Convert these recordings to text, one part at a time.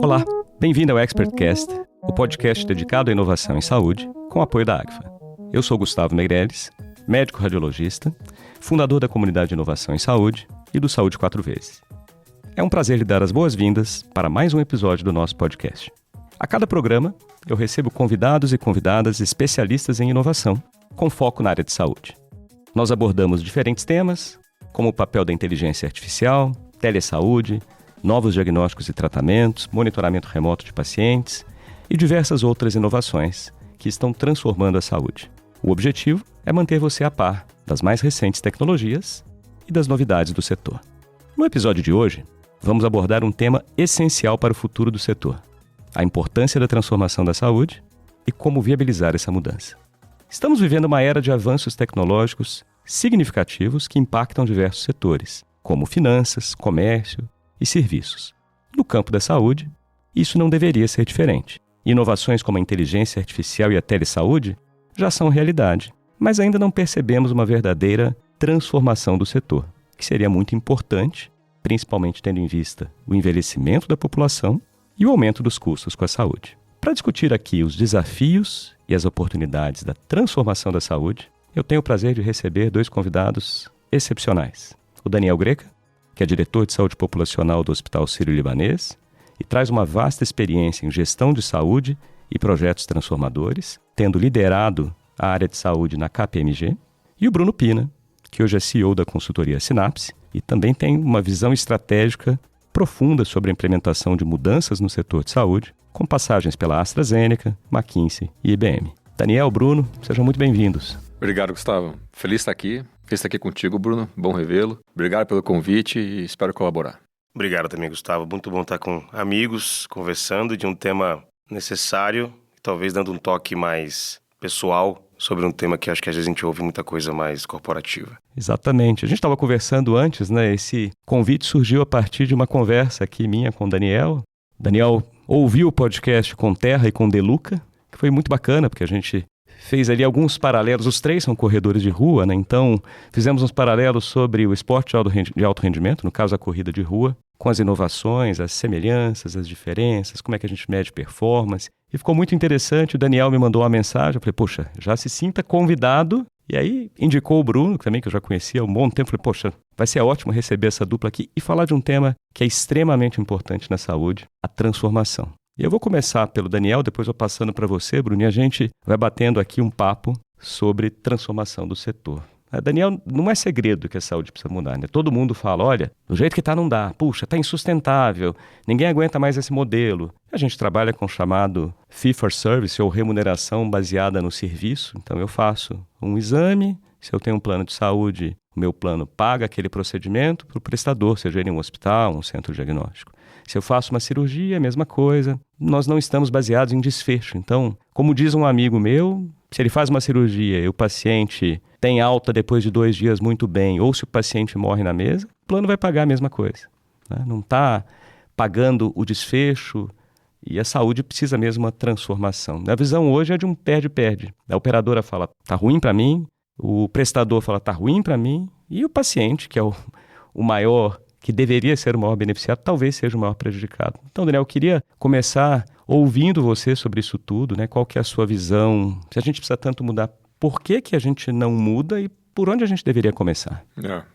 Olá, bem-vindo ao ExpertCast, o podcast dedicado à inovação em saúde, com apoio da Agfa. Eu sou Gustavo Meireles, médico radiologista, fundador da comunidade de inovação em saúde e do Saúde 4 vezes. É um prazer lhe dar as boas-vindas para mais um episódio do nosso podcast. A cada programa, eu recebo convidados e convidadas especialistas em inovação, com foco na área de saúde. Nós abordamos diferentes temas, como o papel da inteligência artificial, telesaúde, novos diagnósticos e tratamentos, monitoramento remoto de pacientes e diversas outras inovações que estão transformando a saúde. O objetivo é manter você a par das mais recentes tecnologias e das novidades do setor. No episódio de hoje, vamos abordar um tema essencial para o futuro do setor: a importância da transformação da saúde e como viabilizar essa mudança. Estamos vivendo uma era de avanços tecnológicos significativos que impactam diversos setores, como finanças, comércio e serviços. No campo da saúde, isso não deveria ser diferente. Inovações como a inteligência artificial e a telesaúde já são realidade, mas ainda não percebemos uma verdadeira transformação do setor, que seria muito importante, principalmente tendo em vista o envelhecimento da população e o aumento dos custos com a saúde. Para discutir aqui os desafios e as oportunidades da transformação da saúde, eu tenho o prazer de receber dois convidados excepcionais. O Daniel Greca, que é diretor de saúde populacional do Hospital Sírio-Libanês e traz uma vasta experiência em gestão de saúde e projetos transformadores, tendo liderado a área de saúde na KPMG, e o Bruno Pina, que hoje é CEO da consultoria Sinapse e também tem uma visão estratégica profunda sobre a implementação de mudanças no setor de saúde, com passagens pela AstraZeneca, McKinsey e IBM. Daniel, Bruno, sejam muito bem-vindos. Obrigado, Gustavo. Feliz de estar aqui contigo, Bruno. Bom revê-lo. Obrigado pelo convite e espero colaborar. Obrigado também, Gustavo. Muito bom estar com amigos, conversando de um tema necessário, talvez dando um toque mais pessoal sobre um tema que acho que às vezes a gente ouve muita coisa mais corporativa. Exatamente. A gente estava conversando antes, né? Esse convite surgiu a partir de uma conversa aqui minha com o Daniel. O Daniel ouviu o podcast com Terra e com Deluca, que foi muito bacana, porque a gente fez ali alguns paralelos. Os três são corredores de rua, né? Então fizemos uns paralelos sobre o esporte de alto rendimento, no caso a corrida de rua, com as inovações, as semelhanças, as diferenças, como é que a gente mede performance. E ficou muito interessante. O Daniel me mandou uma mensagem, eu falei, poxa, já se sinta convidado. E aí indicou o Bruno, também, que eu já conhecia há um bom tempo. Falei, poxa, vai ser ótimo receber essa dupla aqui e falar de um tema que é extremamente importante na saúde, a transformação. E eu vou começar pelo Daniel, depois vou passando para você, Bruno, e a gente vai batendo aqui um papo sobre transformação do setor. Daniel, não é segredo que a saúde precisa mudar, né? Todo mundo fala, olha, do jeito que está não dá, puxa, está insustentável, ninguém aguenta mais esse modelo. A gente trabalha com o chamado fee for service, ou remuneração baseada no serviço. Então eu faço um exame, se eu tenho um plano de saúde, o meu plano paga aquele procedimento para o prestador, seja ele um hospital, um centro diagnóstico. Se eu faço uma cirurgia, a mesma coisa. Nós não estamos baseados em desfecho. Então, como diz um amigo meu, se ele faz uma cirurgia e o paciente tem alta depois de 2 dias muito bem, ou se o paciente morre na mesa, o plano vai pagar a mesma coisa, né? Não está pagando o desfecho e a saúde precisa mesmo de uma transformação. A visão hoje é de um perde-perde. A operadora fala, está ruim para mim, o prestador fala, está ruim para mim, e o paciente, que é o maior, que deveria ser o maior beneficiado, talvez seja o maior prejudicado. Então, Daniel, eu queria começar ouvindo você sobre isso tudo, né? Qual que é a sua visão? Se a gente precisa tanto mudar, por que a gente não muda e por onde a gente deveria começar?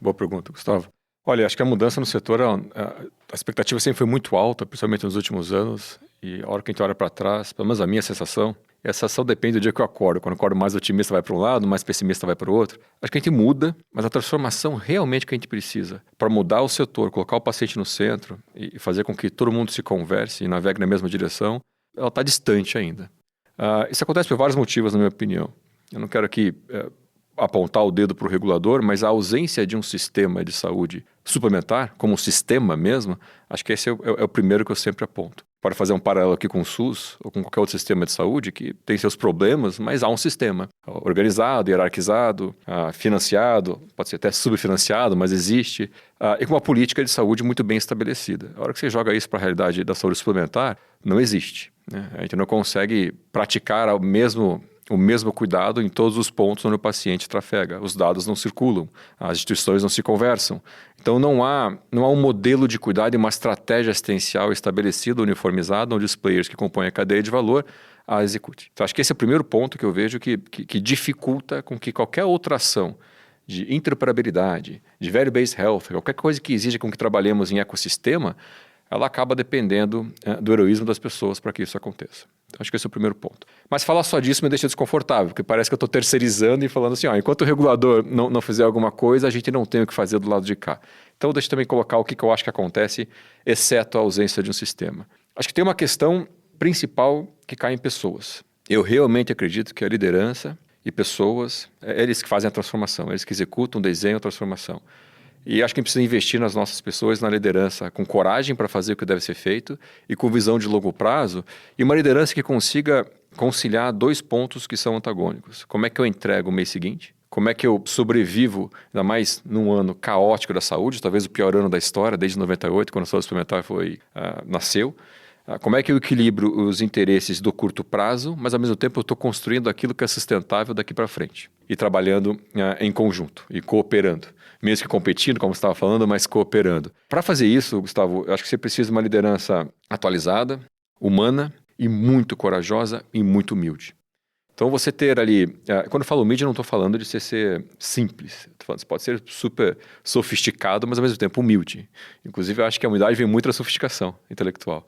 Boa pergunta, Gustavo. Olha, acho que a mudança no setor, a expectativa sempre foi muito alta, principalmente nos últimos anos, e a hora que a gente olha para trás, pelo menos a minha sensação, essa ação depende do dia que eu acordo. Quando eu acordo mais otimista vai para um lado, mais pessimista vai para o outro. Acho que a gente muda, mas a transformação realmente que a gente precisa para mudar o setor, colocar o paciente no centro e fazer com que todo mundo se converse e navegue na mesma direção, ela está distante ainda. Isso acontece por vários motivos, na minha opinião. Eu não quero aqui apontar o dedo para o regulador, mas a ausência de um sistema de saúde suplementar, como um sistema mesmo, acho que esse é o primeiro que eu sempre aponto. Para fazer um paralelo aqui com o SUS ou com qualquer outro sistema de saúde que tem seus problemas, mas há um sistema organizado, hierarquizado, financiado, pode ser até subfinanciado, mas existe, e com uma política de saúde muito bem estabelecida. A hora que você joga isso para a realidade da saúde suplementar, não existe, né? A gente não consegue praticar o mesmo cuidado em todos os pontos onde o paciente trafega. Os dados não circulam, as instituições não se conversam. Então não há um modelo de cuidado e uma estratégia assistencial estabelecida, uniformizada, onde os players que compõem a cadeia de valor a execute. Então acho que esse é o primeiro ponto que eu vejo que dificulta com que qualquer outra ação de interoperabilidade, de value-based health, qualquer coisa que exija com que trabalhemos em ecossistema, ela acaba dependendo do heroísmo das pessoas para que isso aconteça. Então, acho que esse é o primeiro ponto. Mas falar só disso me deixa desconfortável, porque parece que eu estou terceirizando e falando assim, enquanto o regulador não fizer alguma coisa, a gente não tem o que fazer do lado de cá. Então, deixa eu também colocar o que eu acho que acontece, exceto a ausência de um sistema. Acho que tem uma questão principal que cai em pessoas. Eu realmente acredito que a liderança e pessoas, eles que fazem a transformação, eles que executam, desenham a transformação. E acho que a gente precisa investir nas nossas pessoas, na liderança, com coragem para fazer o que deve ser feito e com visão de longo prazo, e uma liderança que consiga conciliar 2 pontos que são antagônicos. Como é que eu entrego o mês seguinte? Como é que eu sobrevivo, ainda mais num ano caótico da saúde, talvez o pior ano da história, desde 98, quando a saúde suplementar nasceu. Como é que eu equilibro os interesses do curto prazo, mas ao mesmo tempo eu estou construindo aquilo que é sustentável daqui para frente. E trabalhando em conjunto e cooperando. Mesmo que competindo, como você estava falando, mas cooperando. Para fazer isso, Gustavo, eu acho que você precisa de uma liderança atualizada, humana e muito corajosa e muito humilde. Então você ter ali, quando eu falo humilde, eu não estou falando de você ser simples. Tô falando, você pode ser super sofisticado, mas ao mesmo tempo humilde. Inclusive, eu acho que a humildade vem muito da sofisticação intelectual.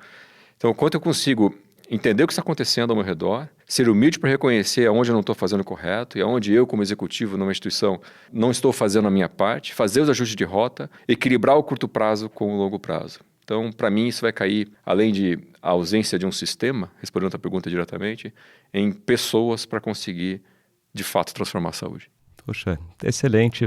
Então, quanto eu consigo entender o que está acontecendo ao meu redor, ser humilde para reconhecer aonde eu não estou fazendo o correto e aonde eu, como executivo numa instituição, não estou fazendo a minha parte, fazer os ajustes de rota, equilibrar o curto prazo com o longo prazo. Então, para mim, isso vai cair, além de a ausência de um sistema, respondendo a tua pergunta diretamente, em pessoas para conseguir, de fato, transformar a saúde. Poxa, excelente.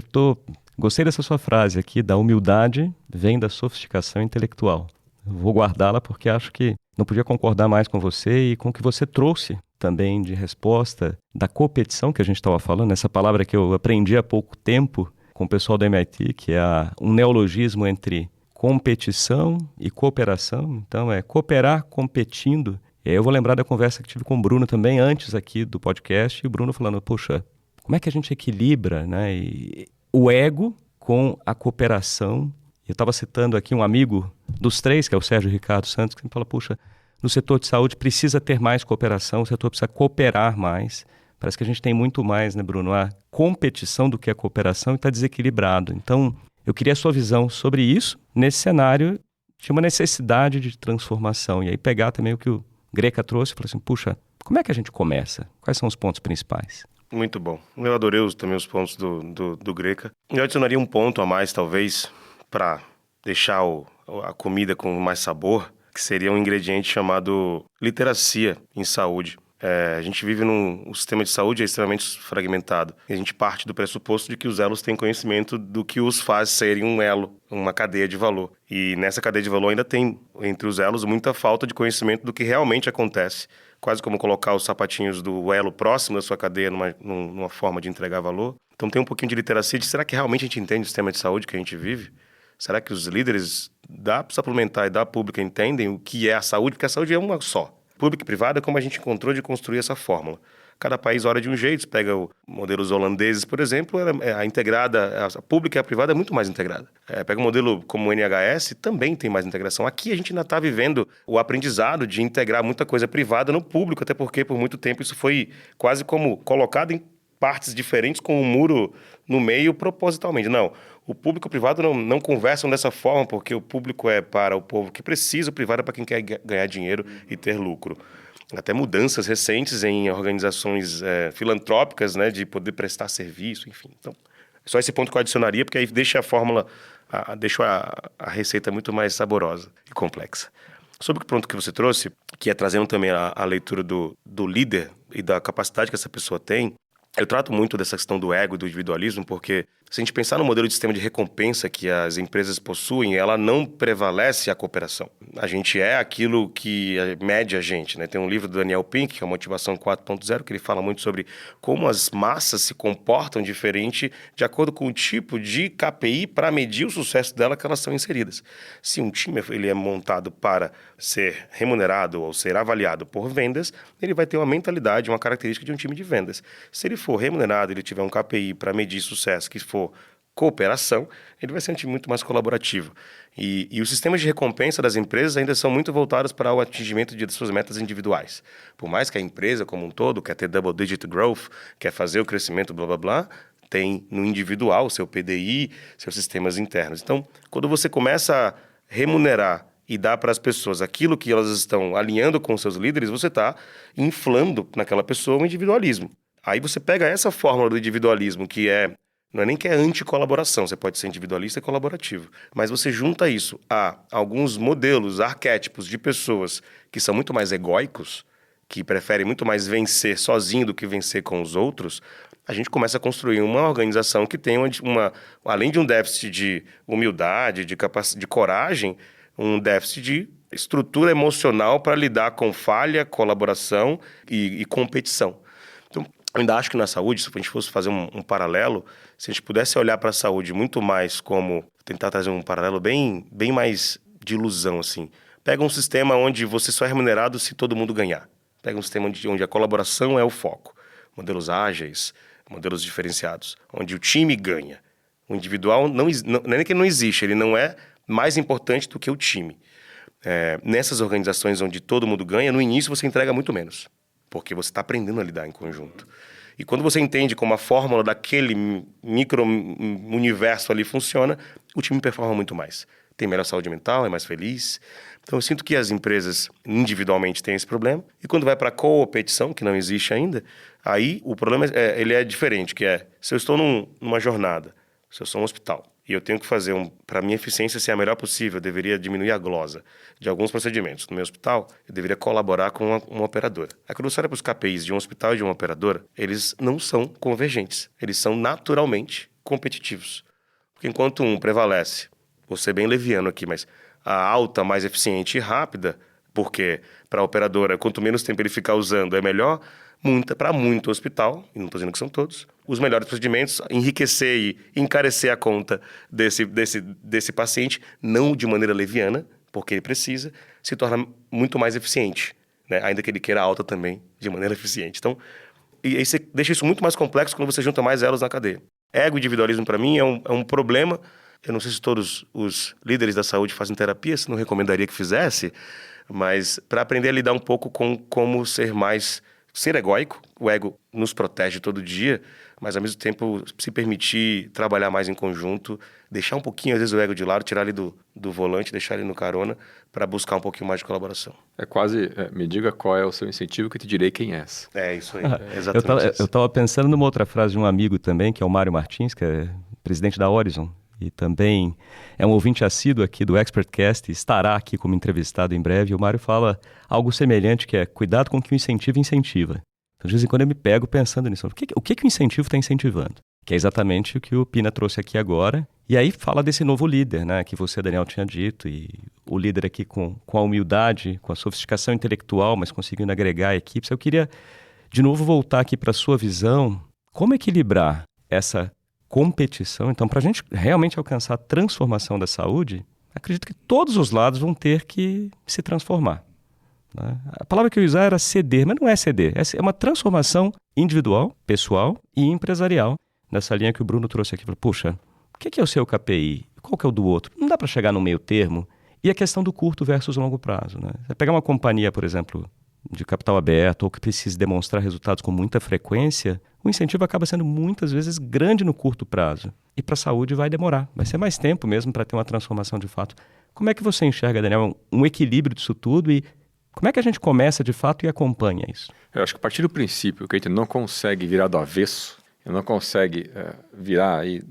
Gostei dessa sua frase aqui, da humildade vem da sofisticação intelectual. Vou guardá-la porque acho que não podia concordar mais com você e com o que você trouxe também de resposta da competição que a gente estava falando, essa palavra que eu aprendi há pouco tempo com o pessoal da MIT, que é um neologismo entre competição e cooperação. Então, é cooperar competindo. E aí eu vou lembrar da conversa que tive com o Bruno também antes aqui do podcast, e o Bruno falando, poxa, como é que a gente equilibra, né, o ego com a cooperação? Eu estava citando aqui um amigo dos 3, que é o Sérgio Ricardo Santos, que me fala, puxa, no setor de saúde precisa ter mais cooperação, o setor precisa cooperar mais. Parece que a gente tem muito mais, né, Bruno, a competição do que a cooperação e está desequilibrado. Então, eu queria a sua visão sobre isso, nesse cenário de uma necessidade de transformação. E aí pegar também o que o Greca trouxe e falar assim, puxa, como é que a gente começa? Quais são os pontos principais? Muito bom. Eu adorei também os pontos do Greca. Eu adicionaria um ponto a mais, talvez, para deixar a comida com mais sabor, que seria um ingrediente chamado literacia em saúde. A gente vive o sistema de saúde é extremamente fragmentado. E a gente parte do pressuposto de que os elos têm conhecimento do que os faz serem um elo, uma cadeia de valor. E nessa cadeia de valor ainda tem, entre os elos, muita falta de conhecimento do que realmente acontece. Quase como colocar os sapatinhos do elo próximo da sua cadeia numa forma de entregar valor. Então tem um pouquinho de literacia de será que realmente a gente entende o sistema de saúde que a gente vive? Será que os líderes da suplementar e da pública entendem o que é a saúde? Porque a saúde é uma só. Pública e privada é como a gente encontrou de construir essa fórmula. Cada país olha de um jeito. Você pega modelos holandeses, por exemplo, a pública e a privada é muito mais integrada. Pega um modelo como o NHS, também tem mais integração. Aqui a gente ainda está vivendo o aprendizado de integrar muita coisa privada no público, até porque por muito tempo isso foi quase como colocado em partes diferentes com um muro no meio propositalmente. Não, o público e o privado não conversam dessa forma, porque o público é para o povo que precisa, o privado é para quem quer ganhar dinheiro e ter lucro. Até mudanças recentes em organizações filantrópicas, né, de poder prestar serviço, enfim. Então, só esse ponto que eu adicionaria, porque aí deixa a fórmula, deixa a receita muito mais saborosa e complexa. Sobre o ponto que você trouxe, que é trazendo também a leitura do líder e da capacidade que essa pessoa tem, Eu trato muito dessa questão do ego e do individualismo, porque se a gente pensar no modelo de sistema de recompensa que as empresas possuem, ela não prevalece a cooperação. A gente é aquilo que mede a gente, né? Tem um livro do Daniel Pink, que é a Motivação 4.0, que ele fala muito sobre como as massas se comportam diferente de acordo com o tipo de KPI para medir o sucesso dela que elas são inseridas. Se um time ele é montado para ser remunerado ou ser avaliado por vendas, ele vai ter uma mentalidade, uma característica de um time de vendas. Se ele for remunerado, ele tiver um KPI para medir sucesso, que for cooperação, ele vai ser um time muito mais colaborativo. E os sistemas de recompensa das empresas ainda são muito voltados para o atingimento de suas metas individuais. Por mais que a empresa como um todo quer ter double digit growth, quer fazer o crescimento, blá, blá, blá, tem no individual seu PDI, seus sistemas internos. Então, quando você começa a remunerar e dar para as pessoas aquilo que elas estão alinhando com seus líderes, você está inflando naquela pessoa o individualismo. Aí você pega essa fórmula do individualismo, não é nem que é anti-colaboração, você pode ser individualista e colaborativo, mas você junta isso a alguns modelos, arquétipos de pessoas que são muito mais egóicos, que preferem muito mais vencer sozinho do que vencer com os outros, a gente começa a construir uma organização que tem além de um déficit de humildade, de coragem, um déficit de estrutura emocional para lidar com falha, colaboração e competição. Então, eu ainda acho que na saúde, se a gente fosse fazer um paralelo, se a gente pudesse olhar para a saúde muito mais como... Tentar trazer um paralelo bem mais de ilusão, assim. Pega um sistema onde você só é remunerado se todo mundo ganhar. Pega um sistema onde a colaboração é o foco. Modelos ágeis, modelos diferenciados, onde o time ganha. O individual não é nem que ele não existe, ele não é mais importante do que o time. Nessas organizações onde todo mundo ganha, no início você entrega muito menos, porque você está aprendendo a lidar em conjunto. E quando você entende como a fórmula daquele micro-universo ali funciona, o time performa muito mais. Tem melhor saúde mental, é mais feliz. Então eu sinto que as empresas individualmente têm esse problema. E quando vai para a competição, que não existe ainda, aí o problema ele é diferente, que é, se eu estou numa jornada, se eu sou um hospital, e eu tenho que fazer para a minha eficiência ser a melhor possível, eu deveria diminuir a glosa de alguns procedimentos. No meu hospital, eu deveria colaborar com uma operadora. Aí quando você olha para os KPIs de um hospital e de uma operadora, eles não são convergentes. Eles são naturalmente competitivos. Porque enquanto um prevalece, vou ser bem leviano aqui, mas a alta, mais eficiente e rápida, porque para a operadora, quanto menos tempo ele ficar usando, é melhor, para muito hospital, e não estou dizendo que são todos, os melhores procedimentos, enriquecer e encarecer a conta desse paciente, não de maneira leviana, porque ele precisa, se torna muito mais eficiente, né? Ainda que ele queira alta também, de maneira eficiente. Então, e aí você deixa isso muito mais complexo quando você junta mais elos na cadeia. Ego e individualismo, para mim, é um problema. Eu não sei se todos os líderes da saúde fazem terapia, se não recomendaria que fizesse, mas para aprender a lidar um pouco com como ser egóico. O ego nos protege todo dia, mas ao mesmo tempo se permitir trabalhar mais em conjunto, deixar um pouquinho, às vezes, o ego de lado, tirar ele do volante, deixar ele no carona, para buscar um pouquinho mais de colaboração. É quase, me diga qual é o seu incentivo que te direi quem és. É isso aí, exatamente isso. Eu estava pensando numa outra frase de um amigo também, que é o Mário Martins, que é presidente da Horizon, e também é um ouvinte assíduo aqui do ExpertCast, estará aqui como entrevistado em breve. O Mário fala algo semelhante, que é cuidado com o que o incentivo incentiva. Então, de vez em quando eu me pego pensando nisso. O que o incentivo está incentivando? Que é exatamente o que o Pina trouxe aqui agora. E aí fala desse novo líder, né, que você, Daniel, tinha dito, e o líder aqui com a humildade, com a sofisticação intelectual, mas conseguindo agregar equipes. Eu queria, de novo, voltar aqui para a sua visão. Como equilibrar essa competição? Então, para a gente realmente alcançar a transformação da saúde, acredito que todos os lados vão ter que se transformar, né? A palavra que eu ia usar era ceder, mas não é ceder, é uma transformação individual, pessoal e empresarial, nessa linha que o Bruno trouxe aqui. Puxa, o que é o seu KPI? Qual que é o do outro? Não dá para chegar no meio termo. E a questão do curto versus longo prazo, né? Você pegar uma companhia, por exemplo, de capital aberto, ou que precisa demonstrar resultados com muita frequência, o incentivo acaba sendo muitas vezes grande no curto prazo. E para a saúde vai demorar, vai ser mais tempo mesmo para ter uma transformação de fato. Como é que você enxerga, Daniel, um equilíbrio disso tudo e como é que a gente começa de fato e acompanha isso? Eu acho que a partir do princípio que a gente não consegue virar do avesso, não consegue virar aí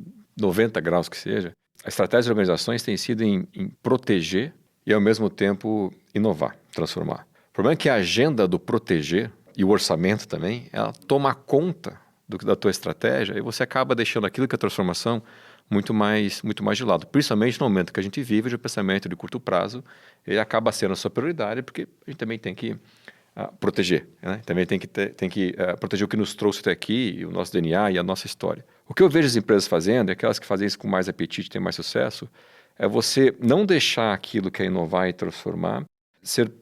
90 graus que seja, a estratégia das organizações tem sido em proteger e ao mesmo tempo inovar, transformar. O problema é que a agenda do proteger e o orçamento também, ela toma conta da tua estratégia, e você acaba deixando aquilo que é transformação muito mais de lado. Principalmente no momento que a gente vive, de pensamento de curto prazo, ele acaba sendo a sua prioridade, porque a gente também tem que proteger, né? Também tem que proteger o que nos trouxe até aqui, o nosso DNA e a nossa história. O que eu vejo as empresas fazendo, aquelas que fazem isso com mais apetite, têm mais sucesso, é você não deixar aquilo que é inovar e transformar ser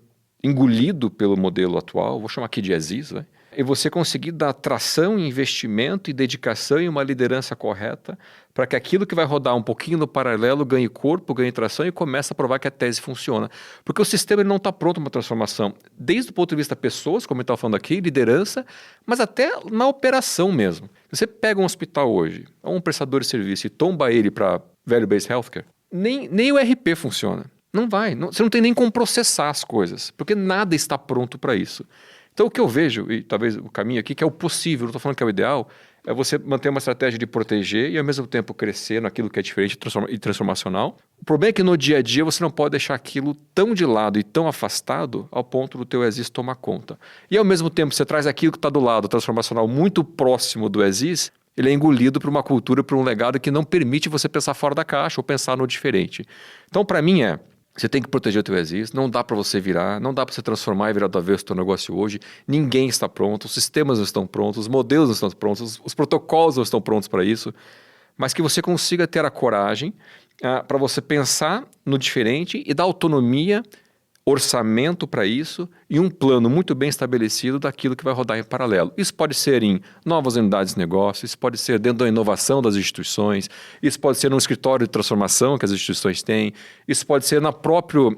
engolido pelo modelo atual, vou chamar aqui de as-is, né? E você conseguir dar tração, investimento e dedicação e uma liderança correta para que aquilo que vai rodar um pouquinho no paralelo ganhe corpo, ganhe tração e comece a provar que a tese funciona. Porque o sistema ele não está pronto para uma transformação, desde o ponto de vista pessoas, como eu estava falando aqui, liderança, mas até na operação mesmo. Você pega um hospital hoje, ou um prestador de serviço e tomba ele para value-based healthcare, nem o RP funciona. Não vai, você não tem nem como processar as coisas, porque nada está pronto para isso. Então, o que eu vejo, e talvez o caminho aqui, que é o possível, não estou falando que é o ideal, é você manter uma estratégia de proteger e, ao mesmo tempo, crescer naquilo que é diferente e transformacional. O problema é que, no dia a dia, você não pode deixar aquilo tão de lado e tão afastado ao ponto do teu as-is tomar conta. E, ao mesmo tempo, você traz aquilo que está do lado transformacional muito próximo do as-is, ele é engolido por uma cultura, por um legado que não permite você pensar fora da caixa ou pensar no diferente. Então, para mim, você tem que proteger o teu as-is, não dá para você virar, não dá para você transformar e virar do avesso o teu negócio hoje. Ninguém está pronto, os sistemas não estão prontos, os modelos não estão prontos, os protocolos não estão prontos para isso, mas que você consiga ter a coragem para você pensar no diferente e dar autonomia, orçamento para isso e um plano muito bem estabelecido daquilo que vai rodar em paralelo. Isso pode ser em novas unidades de negócio, isso pode ser dentro da inovação das instituições, isso pode ser num escritório de transformação que as instituições têm, isso pode ser no próprio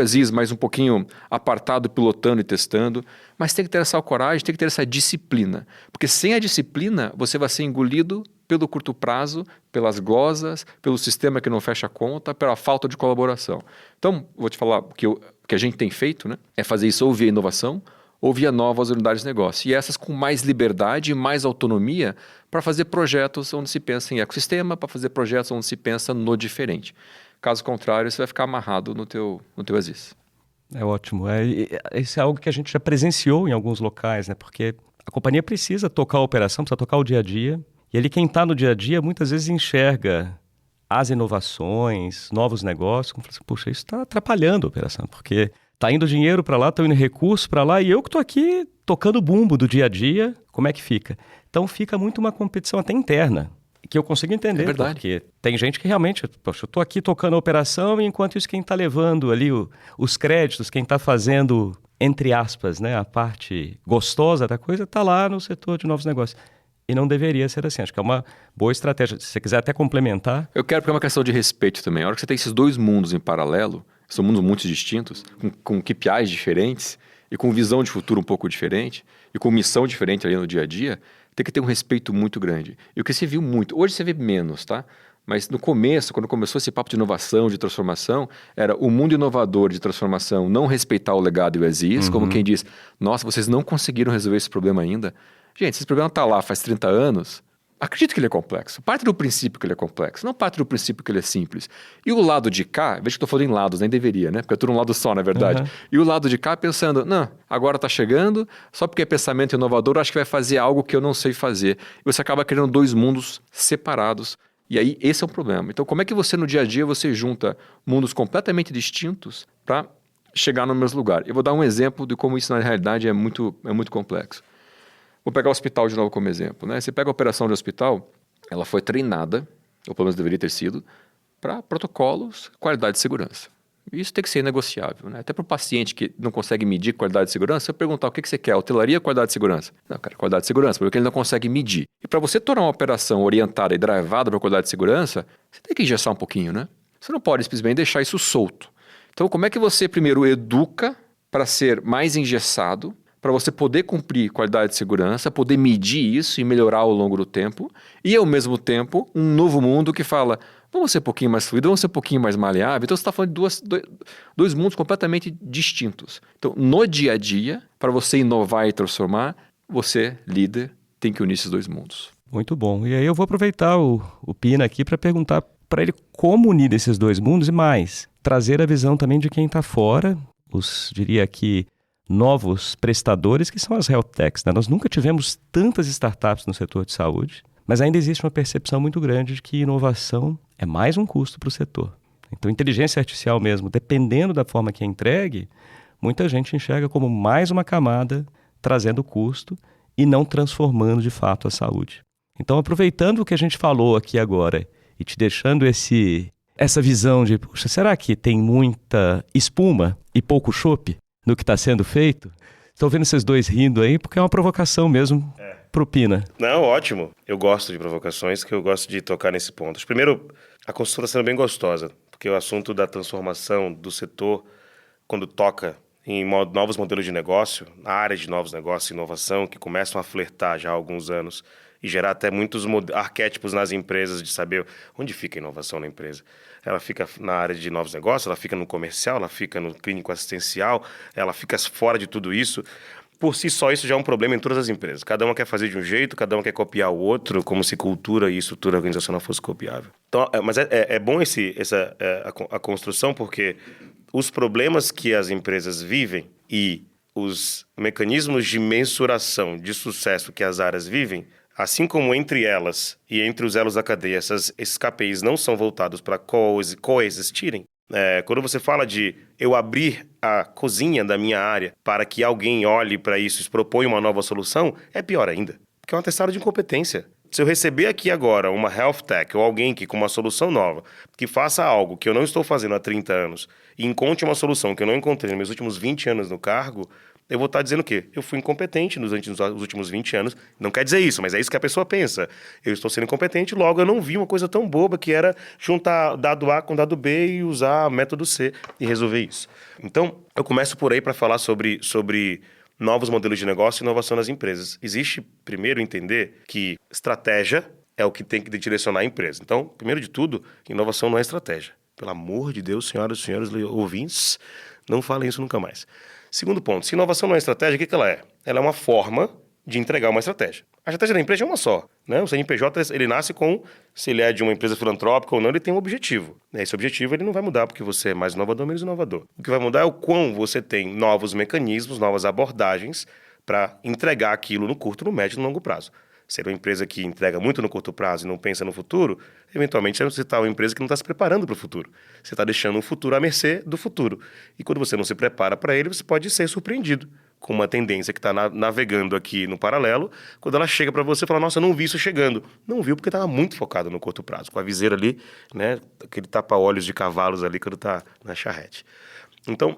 as-is, mas um pouquinho apartado, pilotando e testando, mas tem que ter essa coragem, tem que ter essa disciplina, porque sem a disciplina você vai ser engolido pelo curto prazo, pelas glosas, pelo sistema que não fecha a conta, pela falta de colaboração. Então, vou te falar, o que a gente tem feito, né, é fazer isso ou via inovação, ou via novas unidades de negócio. E essas com mais liberdade e mais autonomia para fazer projetos onde se pensa em ecossistema, para fazer projetos onde se pensa no diferente. Caso contrário, você vai ficar amarrado no teu as-is. É ótimo. Isso é algo que a gente já presenciou em alguns locais, né? Porque a companhia precisa tocar a operação, precisa tocar o dia a dia. E ali quem está no dia a dia muitas vezes enxerga as inovações, novos negócios, como fala assim, puxa, isso está atrapalhando a operação, porque está indo dinheiro para lá, estão indo recursos para lá, e eu que estou aqui tocando o bumbo do dia a dia, como é que fica? Então fica muito uma competição até interna, que eu consigo entender, é verdade. Porque tem gente que realmente, poxa, eu estou aqui tocando a operação, e enquanto isso quem está levando ali os créditos, quem está fazendo, entre aspas, né, a parte gostosa da coisa, está lá no setor de novos negócios. E não deveria ser assim. Acho que é uma boa estratégia. Se você quiser até complementar... Eu quero porque é uma questão de respeito também. A hora que você tem esses dois mundos em paralelo, são mundos muito distintos, com KPIs diferentes, e com visão de futuro um pouco diferente, e com missão diferente ali no dia a dia, tem que ter um respeito muito grande. E o que você viu muito, hoje você vê menos, tá? Mas no começo, quando começou esse papo de inovação, de transformação, era o mundo inovador de transformação não respeitar o legado e o as-is, como quem diz, nossa, vocês não conseguiram resolver esse problema ainda. Gente, esse problema está lá faz 30 anos, acredito que ele é complexo. Parte do princípio que ele é complexo, não parte do princípio que ele é simples. E o lado de cá, veja que estou falando em lados, nem deveria, né? Porque é tudo um lado só, na verdade. E o lado de cá pensando, não, agora está chegando, só porque é pensamento inovador, acho que vai fazer algo que eu não sei fazer. E você acaba criando dois mundos separados. E aí, esse é o problema. Então, como é que você, no dia a dia, você junta mundos completamente distintos para chegar no mesmo lugar? Eu vou dar um exemplo de como isso, na realidade, é muito complexo. Vou pegar o hospital de novo como exemplo, né? Você pega a operação de hospital, ela foi treinada, ou pelo menos deveria ter sido, para protocolos, qualidade e segurança. Isso tem que ser negociável, né? Até para o paciente que não consegue medir qualidade de segurança, eu perguntar o que você quer, hotelaria ou qualidade de segurança? Não, cara, qualidade de segurança, porque ele não consegue medir. E para você tornar uma operação orientada e drivada para qualidade de segurança, você tem que engessar um pouquinho, né? Você não pode simplesmente deixar isso solto. Então, como é que você primeiro educa para ser mais engessado, para você poder cumprir qualidade de segurança, poder medir isso e melhorar ao longo do tempo, e ao mesmo tempo um novo mundo que fala, vamos ser um pouquinho mais fluido, vamos ser um pouquinho mais maleável. Então você está falando de dois mundos completamente distintos. Então no dia a dia, para você inovar e transformar, você, líder, tem que unir esses dois mundos. Muito bom. E aí eu vou aproveitar o Pina aqui para perguntar para ele como unir esses dois mundos e mais, trazer a visão também de quem está fora, diria aqui, novos prestadores, que são as health techs, né? Nós nunca tivemos tantas startups no setor de saúde, mas ainda existe uma percepção muito grande de que inovação é mais um custo para o setor. Então, inteligência artificial mesmo, dependendo da forma que é entregue, muita gente enxerga como mais uma camada trazendo custo e não transformando de fato a saúde. Então, aproveitando o que a gente falou aqui agora e te deixando essa visão de, puxa, será que tem muita espuma e pouco chope no que está sendo feito? Estou vendo vocês dois rindo aí, porque é uma provocação mesmo pro Pina. Não, ótimo. Eu gosto de provocações, que eu gosto de tocar nesse ponto. Primeiro, a construção está sendo bem gostosa, porque o assunto da transformação do setor, quando toca em novos modelos de negócio, na área de novos negócios e inovação, que começam a flertar já há alguns anos e gerar até muitos arquétipos nas empresas de saber onde fica a inovação na empresa. Ela fica na área de novos negócios, ela fica no comercial, ela fica no clínico assistencial, ela fica fora de tudo isso. Por si só, isso já é um problema em todas as empresas. Cada uma quer fazer de um jeito, cada uma quer copiar o outro, como se cultura e estrutura organizacional fosse copiável. Então, mas é bom a construção, porque os problemas que as empresas vivem e os mecanismos de mensuração de sucesso que as áreas vivem, assim como entre elas e entre os elos da cadeia, esses KPIs não são voltados para coexistirem. Quando você fala de eu abrir a cozinha da minha área para que alguém olhe para isso e propõe uma nova solução, é pior ainda, porque é um atestado de incompetência. Se eu receber aqui agora uma health tech ou alguém que com uma solução nova, que faça algo que eu não estou fazendo há 30 anos e encontre uma solução que eu não encontrei nos meus últimos 20 anos no cargo, eu vou estar dizendo o quê? Eu fui incompetente nos últimos 20 anos. Não quer dizer isso, mas é isso que a pessoa pensa. Eu estou sendo incompetente, logo eu não vi uma coisa tão boba que era juntar dado A com dado B e usar método C e resolver isso. Então, eu começo por aí para falar sobre novos modelos de negócio e inovação nas empresas. Existe, primeiro, entender que estratégia é o que tem que direcionar a empresa. Então, primeiro de tudo, inovação não é estratégia. Pelo amor de Deus, senhoras e senhores ouvintes, não falem isso nunca mais. Segundo ponto, se inovação não é estratégia, o que ela é? Ela é uma forma de entregar uma estratégia. A estratégia da empresa é uma só, né? O CNPJ, ele nasce com, se ele é de uma empresa filantrópica ou não, ele tem um objetivo. Esse objetivo ele não vai mudar porque você é mais inovador ou menos inovador. O que vai mudar é o quão você tem novos mecanismos, novas abordagens para entregar aquilo no curto, no médio e no longo prazo. Se é uma empresa que entrega muito no curto prazo e não pensa no futuro, eventualmente você está uma empresa que não está se preparando para o futuro. Você está deixando o futuro à mercê do futuro. E quando você não se prepara para ele, você pode ser surpreendido com uma tendência que está navegando aqui no paralelo, quando ela chega para você e fala, nossa, eu não vi isso chegando. Não viu porque estava muito focado no curto prazo, com a viseira ali, né, aquele tapa-olhos de cavalos ali quando está na charrete. Então,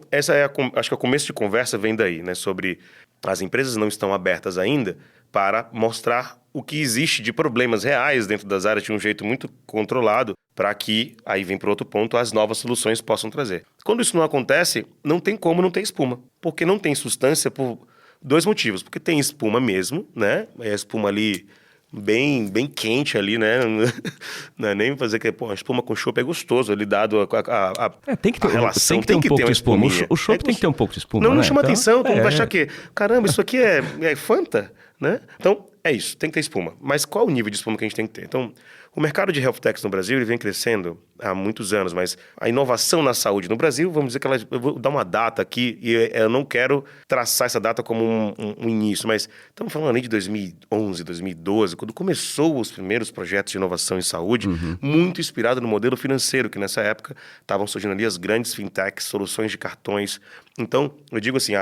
acho que o começo de conversa vem daí, né, sobre as empresas não estão abertas ainda para mostrar o que existe de problemas reais dentro das áreas de um jeito muito controlado para que, aí vem para outro ponto, as novas soluções possam trazer. Quando isso não acontece, não tem como não ter espuma, porque não tem substância por dois motivos. Porque tem espuma mesmo, né? É a espuma ali bem quente ali, né? Não é nem fazer que a espuma com chopp é gostoso ali, dado tem que ter, a relação. Tem que ter um pouco de espuma. O chopp tem que ter um pouco de espuma, Não né? chama atenção, todo mundo vai achar que, caramba, isso aqui é Fanta, né? Então, é isso, tem que ter espuma. Mas qual o nível de espuma que a gente tem que ter? Então, o mercado de health techs no Brasil ele vem crescendo há muitos anos, mas a inovação na saúde no Brasil, vamos dizer que eu vou dar uma data aqui, e eu não quero traçar essa data como um início, mas estamos falando ali de 2011, 2012, quando começou os primeiros projetos de inovação em saúde, muito inspirado no modelo financeiro, que nessa época estavam surgindo ali as grandes fintechs, soluções de cartões. Então, eu digo assim,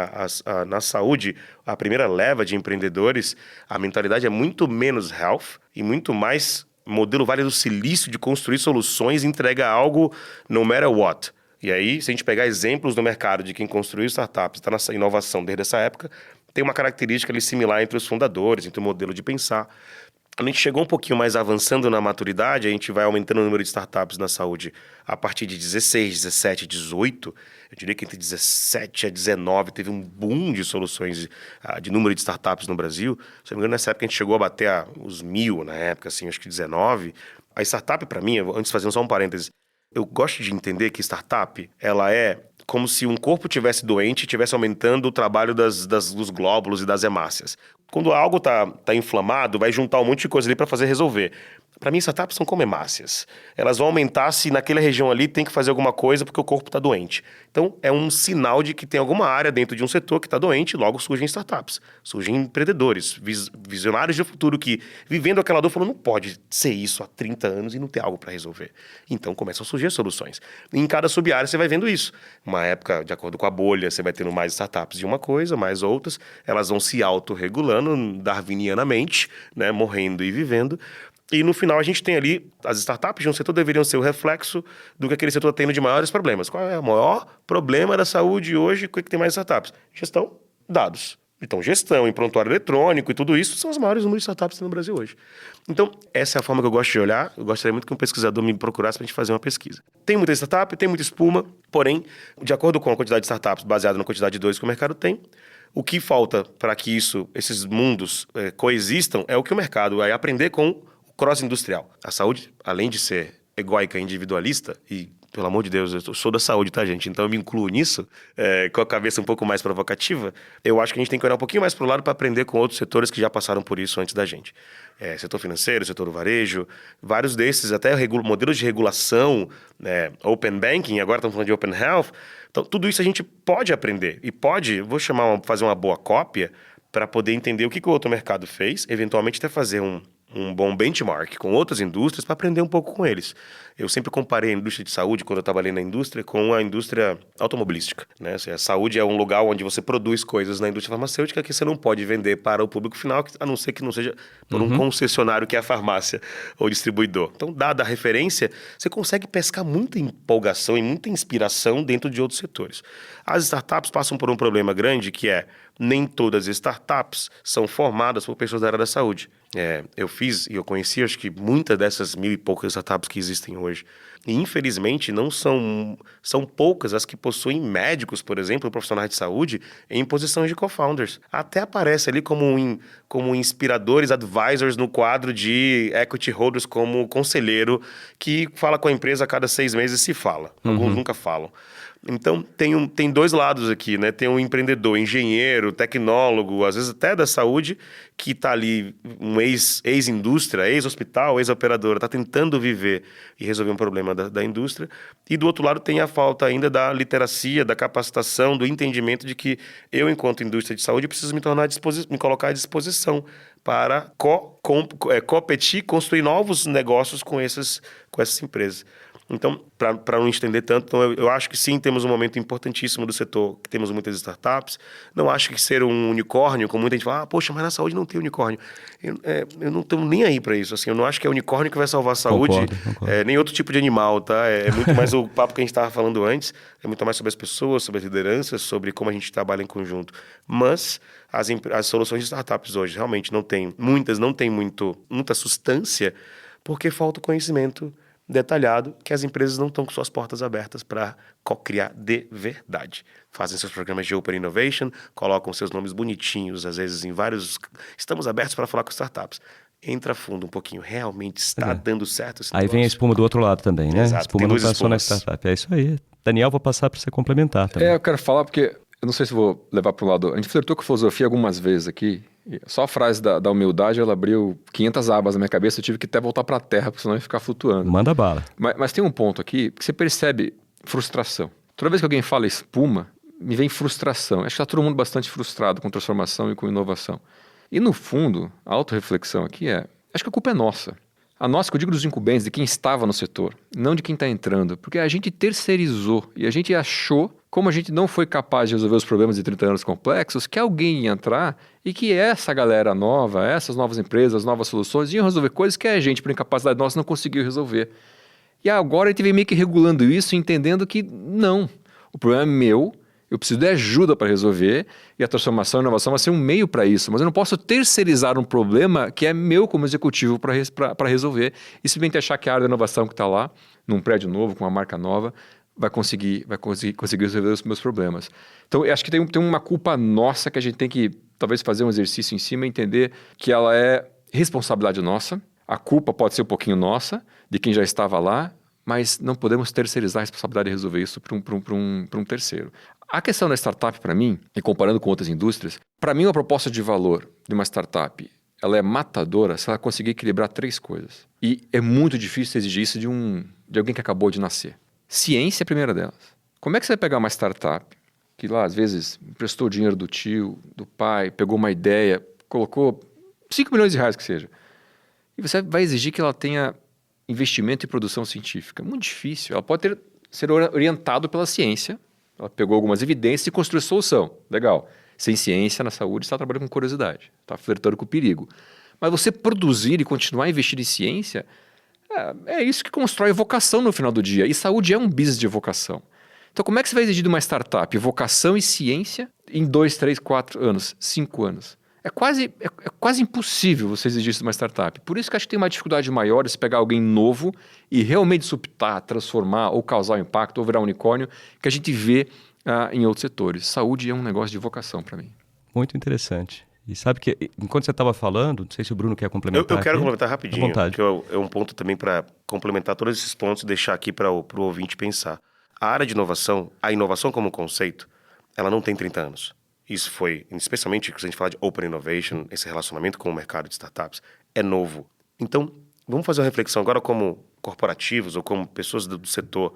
na saúde, a primeira leva de empreendedores, a mentalidade é muito menos health e muito mais modelo Vale do Silício de construir soluções e entrega algo no matter what. E aí, se a gente pegar exemplos no mercado de quem construiu startups, está nessa inovação desde essa época, tem uma característica ali similar entre os fundadores, entre o modelo de pensar. A gente chegou um pouquinho mais avançando na maturidade, a gente vai aumentando o número de startups na saúde a partir de 16, 17, 18. Eu diria que entre 17 a 19 teve um boom de soluções de número de startups no Brasil. Se não me engano, nessa época a gente chegou a bater os 1.000 na época, assim, acho que 19. A startup, para mim, antes fazendo só um parêntese, eu gosto de entender que startup, ela é como se um corpo tivesse doente e estivesse aumentando o trabalho dos glóbulos e das hemácias. Quando algo tá inflamado, vai juntar um monte de coisa ali para fazer resolver. Para mim, startups são como hemácias. Elas vão aumentar se naquela região ali tem que fazer alguma coisa porque o corpo está doente. Então, é um sinal de que tem alguma área dentro de um setor que está doente, logo surgem startups. Surgem empreendedores, visionários de futuro que, vivendo aquela dor, falam, não pode ser isso há 30 anos e não ter algo para resolver. Então, começam a surgir soluções. E em cada sub-área você vai vendo isso. Uma época, de acordo com a bolha, você vai tendo mais startups de uma coisa, mais outras. Elas vão se autorregulando darwinianamente, né, morrendo e vivendo. E no final a gente tem ali, as startups de um setor deveriam ser o reflexo do que aquele setor está tendo de maiores problemas. Qual é o maior problema da saúde hoje? O que tem mais startups? Gestão, dados. Então, gestão, em prontuário eletrônico e tudo isso são os maiores números de startups no Brasil hoje. Então, essa é a forma que eu gosto de olhar. Eu gostaria muito que um pesquisador me procurasse para a gente fazer uma pesquisa. Tem muita startup, tem muita espuma, porém, de acordo com a quantidade de startups, baseado na quantidade de dores que o mercado tem, o que falta para que esses mundos coexistam é o que o mercado vai aprender com cross-industrial. A saúde, além de ser egóica e individualista, e, pelo amor de Deus, eu sou da saúde, tá, gente? Então eu me incluo nisso, com a cabeça um pouco mais provocativa, eu acho que a gente tem que olhar um pouquinho mais para o lado para aprender com outros setores que já passaram por isso antes da gente. Setor financeiro, setor do varejo, vários desses, até modelos de regulação, open banking, agora estamos falando de open health. Então, tudo isso a gente pode aprender e fazer uma boa cópia para poder entender o que o outro mercado fez, eventualmente até fazer um bom benchmark com outras indústrias para aprender um pouco com eles. Eu sempre comparei a indústria de saúde, quando eu trabalhei na indústria, com a indústria automobilística, né? A saúde é um lugar onde você produz coisas na indústria farmacêutica que você não pode vender para o público final, a não ser que não seja por um concessionário que é a farmácia ou distribuidor. Então, dada a referência, você consegue pescar muita empolgação e muita inspiração dentro de outros setores. As startups passam por um problema grande que é nem todas as startups são formadas por pessoas da área da saúde. Eu fiz e eu conheci, acho que muitas dessas 1.000 e poucas startups que existem hoje. E, infelizmente, são poucas as que possuem médicos, por exemplo, profissionais de saúde, em posições de co-founders. Até aparece ali como inspiradores, advisors no quadro de equity holders, como conselheiro, que fala com a empresa a cada 6 meses se fala. Alguns nunca falam. Então, tem dois lados aqui, né? Tem um empreendedor, engenheiro, tecnólogo, às vezes até da saúde, que está ali, um ex-indústria, ex-hospital, ex-operadora, está tentando viver e resolver um problema da indústria. E do outro lado tem a falta ainda da literacia, da capacitação, do entendimento de que eu, enquanto indústria de saúde, preciso me colocar à disposição para competir, construir novos negócios com essas empresas. Então, para não estender tanto, então eu acho que sim, temos um momento importantíssimo do setor, que temos muitas startups. Não acho que ser um unicórnio, como muita gente fala, poxa, mas na saúde não tem unicórnio. Eu não estou nem aí para isso. Assim, eu não acho que é unicórnio que vai salvar a saúde, concordo. Nem outro tipo de animal, tá? É muito mais o papo que a gente estava falando antes, é muito mais sobre as pessoas, sobre as lideranças, sobre como a gente trabalha em conjunto. Mas as soluções de startups hoje realmente não têm muita substância, porque falta conhecimento detalhado, que as empresas não estão com suas portas abertas para co-criar de verdade. Fazem seus programas de Open Innovation, colocam seus nomes bonitinhos, às vezes em vários... Estamos abertos para falar com startups. Entra fundo um pouquinho. Realmente está dando certo esse negócio. Aí vem a espuma do outro lado também, né? Exato. A espuma não está só na startup. É isso aí. Daniel, vou passar para você complementar também. Eu quero falar porque... Eu não sei se vou levar para o lado... A gente flertou com filosofia algumas vezes aqui. Só a frase da humildade, ela abriu 500 abas na minha cabeça. Eu tive que até voltar para a terra, porque senão eu ia ficar flutuando. Manda bala. Mas tem um ponto aqui que você percebe frustração. Toda vez que alguém fala espuma, me vem frustração. Acho que está todo mundo bastante frustrado com transformação e com inovação. E no fundo, a autorreflexão aqui acho que a culpa é nossa. A nossa, que eu digo dos incumbentes, de quem estava no setor, não de quem está entrando. Porque a gente terceirizou e a gente achou, como a gente não foi capaz de resolver os problemas de 30 anos complexos, que alguém ia entrar e que essa galera nova, essas novas empresas, novas soluções, iam resolver coisas que a gente, por incapacidade nossa, não conseguiu resolver. E agora a gente vem meio que regulando isso, entendendo que não, o problema é meu, eu preciso de ajuda para resolver e a transformação e a inovação vai ser um meio para isso. Mas eu não posso terceirizar um problema que é meu como executivo para resolver e simplesmente achar que a área da inovação que está lá, num prédio novo, com uma marca nova, vai conseguir resolver os meus problemas. Então, eu acho que tem uma culpa nossa que a gente tem que talvez fazer um exercício em cima e entender que ela é responsabilidade nossa. A culpa pode ser um pouquinho nossa, de quem já estava lá, mas não podemos terceirizar a responsabilidade de resolver isso para um terceiro. A questão da startup, para mim, e comparando com outras indústrias, para mim uma proposta de valor de uma startup, ela é matadora se ela conseguir equilibrar 3 coisas. E é muito difícil exigir isso de alguém que acabou de nascer. Ciência é a primeira delas. Como é que você vai pegar uma startup que lá, às vezes, emprestou dinheiro do tio, do pai, pegou uma ideia, colocou 5 milhões de reais que seja, e você vai exigir que ela tenha investimento em produção científica? Muito difícil. Ela pode ser orientado pela ciência. Ela pegou algumas evidências e construiu solução. Legal. Sem ciência na saúde, você está trabalhando com curiosidade. Está flertando com o perigo. Mas você produzir e continuar a investir em ciência, é isso que constrói vocação no final do dia. E saúde é um business de vocação. Então, como é que você vai exigir de uma startup vocação e ciência em 2, 3, 4 anos, 5 anos? É quase impossível você exigir isso de uma startup. Por isso que acho que tem uma dificuldade maior de se pegar alguém novo e realmente disruptar, transformar ou causar um impacto ou virar um unicórnio que a gente vê em outros setores. Saúde é um negócio de vocação para mim. Muito interessante. E sabe que, enquanto você estava falando, não sei se o Bruno quer complementar. Eu quero complementar rapidinho, vontade. que é um ponto também para complementar todos esses pontos e deixar aqui para o ouvinte pensar. A área de inovação, a inovação como conceito, ela não tem 30 anos. Isso foi, especialmente se a gente fala de Open Innovation, esse relacionamento com o mercado de startups, é novo. Então, vamos fazer uma reflexão agora como corporativos ou como pessoas do setor.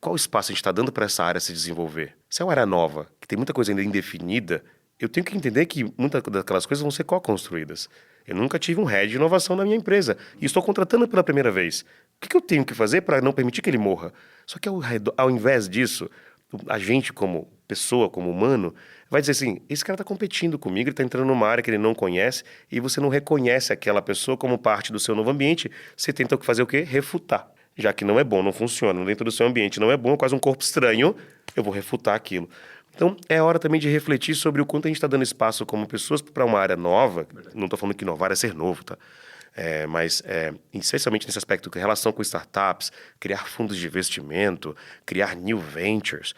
Qual espaço a gente está dando para essa área se desenvolver? Se é uma área nova, que tem muita coisa ainda indefinida, eu tenho que entender que muitas daquelas coisas vão ser co-construídas. Eu nunca tive um head de inovação na minha empresa e estou contratando pela primeira vez. O que eu tenho que fazer para não permitir que ele morra? Só que ao invés disso, a gente como pessoa, como humano, vai dizer assim, esse cara está competindo comigo, ele está entrando numa área que ele não conhece e você não reconhece aquela pessoa como parte do seu novo ambiente, você tenta fazer o quê? Refutar. Já que não é bom, não funciona, dentro do seu ambiente não é bom, é quase um corpo estranho, eu vou refutar aquilo. Então, é hora também de refletir sobre o quanto a gente está dando espaço como pessoas para uma área nova. Não estou falando que inovar é ser novo, tá? Mas, especialmente nesse aspecto de relação com startups, criar fundos de investimento, criar new ventures.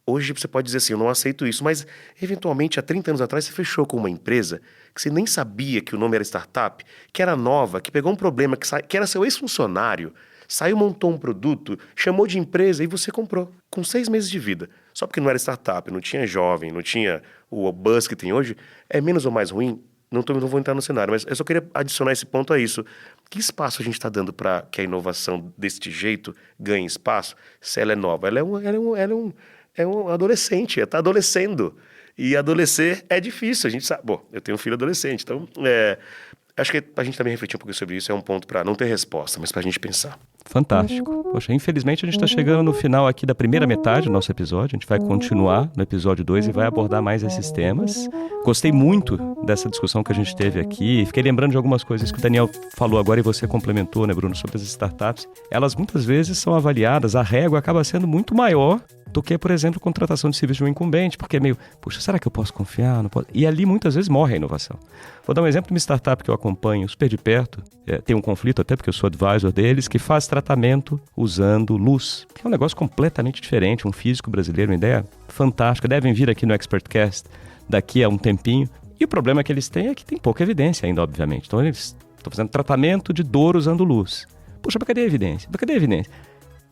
Hoje você pode dizer assim, eu não aceito isso, mas eventualmente há 30 anos atrás você fechou com uma empresa que você nem sabia que o nome era startup, que era nova, que pegou um problema, que era seu ex-funcionário, saiu, montou um produto, chamou de empresa e você comprou, com 6 meses de vida. Só porque não era startup, não tinha jovem, não tinha o buzz que tem hoje, é menos ou mais ruim? Não vou entrar no cenário, mas eu só queria adicionar esse ponto a isso. Que espaço a gente está dando para que a inovação deste jeito ganhe espaço? Se ela é nova, ela é um adolescente, está adolescendo. E adolescer é difícil, a gente sabe. Bom, eu tenho um filho adolescente, então acho que a gente também refletir um pouco sobre isso é um ponto para não ter resposta, mas para a gente pensar. Fantástico. Poxa, infelizmente a gente está chegando no final aqui da primeira metade do nosso episódio. A gente vai continuar no episódio 2 e vai abordar mais esses temas. Gostei muito dessa discussão que a gente teve aqui. Fiquei lembrando de algumas coisas que o Daniel falou agora e você complementou, né, Bruno, sobre as startups. Elas muitas vezes são avaliadas, a régua acaba sendo muito maior do que, por exemplo, contratação de serviço de um incumbente, porque é meio, puxa, será que eu posso confiar? Não posso? E ali muitas vezes morre a inovação. Vou dar um exemplo de uma startup que eu acompanho super de perto, tem um conflito até porque eu sou advisor deles, que faz tratamento usando luz, que é um negócio completamente diferente, um físico brasileiro, uma ideia fantástica, devem vir aqui no ExpertCast daqui a um tempinho, e o problema que eles têm é que tem pouca evidência ainda, obviamente. Então eles estão fazendo tratamento de dor usando luz. Puxa, mas cadê a evidência? Cadê a evidência?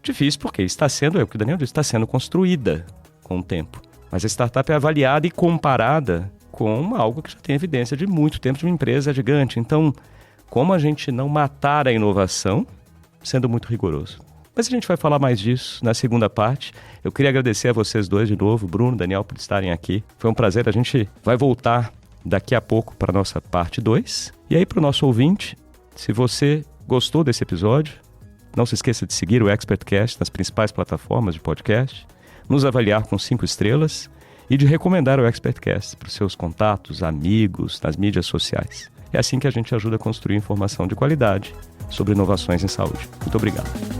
Difícil porque está sendo, é o que o Daniel disse, está sendo construída com o tempo. Mas a startup é avaliada e comparada com algo que já tem evidência de muito tempo de uma empresa gigante. Então, como a gente não matar a inovação, sendo muito rigoroso. Mas a gente vai falar mais disso na segunda parte. Eu queria agradecer a vocês dois de novo, Bruno, Daniel, por estarem aqui. Foi um prazer, a gente vai voltar daqui a pouco para a nossa parte 2. E aí, para o nosso ouvinte, se você gostou desse episódio, não se esqueça de seguir o ExpertCast nas principais plataformas de podcast, nos avaliar com 5 estrelas e de recomendar o ExpertCast para os seus contatos, amigos, nas mídias sociais. É assim que a gente ajuda a construir informação de qualidade sobre inovações em saúde. Muito obrigado.